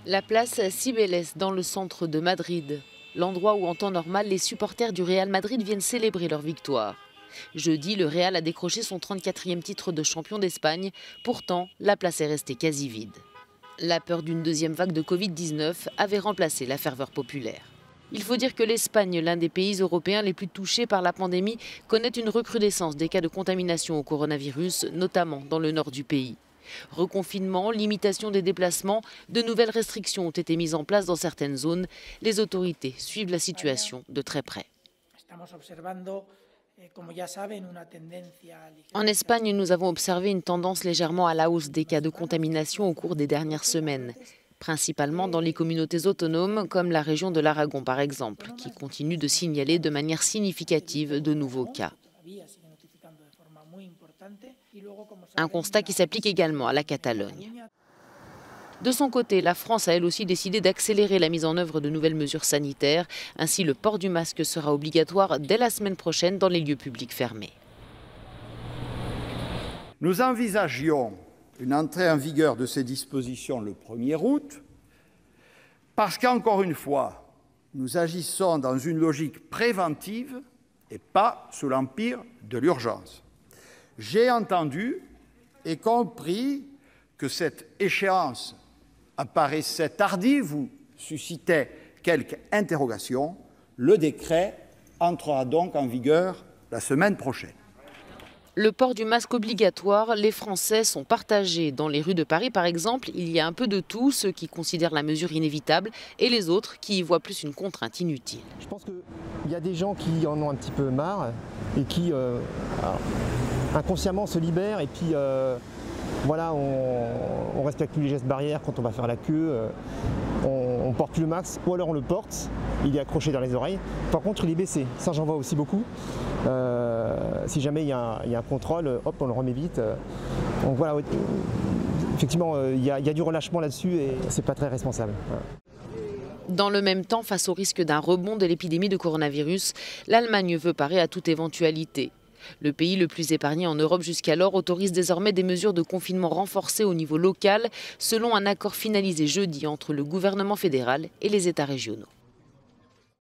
La place Cibeles dans le centre de Madrid, l'endroit où en temps normal les supporters du Real Madrid viennent célébrer leur victoire. Jeudi, le Real a décroché son 34e titre de champion d'Espagne, pourtant la place est restée quasi vide. La peur d'une deuxième vague de Covid-19 avait remplacé la ferveur populaire. Il faut dire que l'Espagne, l'un des pays européens les plus touchés par la pandémie, connaît une recrudescence des cas de contamination au coronavirus, notamment dans le nord du pays. Reconfinement, limitation des déplacements, de nouvelles restrictions ont été mises en place dans certaines zones. Les autorités suivent la situation de très près. En Espagne, nous avons observé une tendance légèrement à la hausse des cas de contamination au cours des dernières semaines, principalement dans les communautés autonomes comme la région de l'Aragon par exemple, qui continue de signaler de manière significative de nouveaux cas. Un constat qui s'applique également à la Catalogne. De son côté, la France a elle aussi décidé d'accélérer la mise en œuvre de nouvelles mesures sanitaires. Ainsi, le port du masque sera obligatoire dès la semaine prochaine dans les lieux publics fermés. Nous envisagions une entrée en vigueur de ces dispositions le 1er août, parce qu'encore une fois, nous agissons dans une logique préventive et pas sous l'empire de l'urgence. J'ai entendu et compris que cette échéance apparaissait tardive ou suscitait quelques interrogations. Le décret entrera donc en vigueur la semaine prochaine. Le port du masque obligatoire, les Français sont partagés. Dans les rues de Paris, par exemple, il y a un peu de tout, ceux qui considèrent la mesure inévitable et les autres qui y voient plus une contrainte inutile. Je pense qu'il y a des gens qui en ont un petit peu marre et qui inconsciemment se libèrent et puis voilà, on respecte plus les gestes barrières quand on va faire la queue, on porte plus le masque ou alors on le porte, il est accroché dans les oreilles. Par contre il est baissé, ça j'en vois aussi beaucoup. Si jamais il y a un contrôle, hop, on le remet vite. Donc voilà, effectivement il y a du relâchement là-dessus et c'est pas très responsable. Voilà. Dans le même temps, face au risque d'un rebond de l'épidémie de coronavirus, l'Allemagne veut parer à toute éventualité. Le pays le plus épargné en Europe jusqu'alors autorise désormais des mesures de confinement renforcées au niveau local, selon un accord finalisé jeudi entre le gouvernement fédéral et les États régionaux.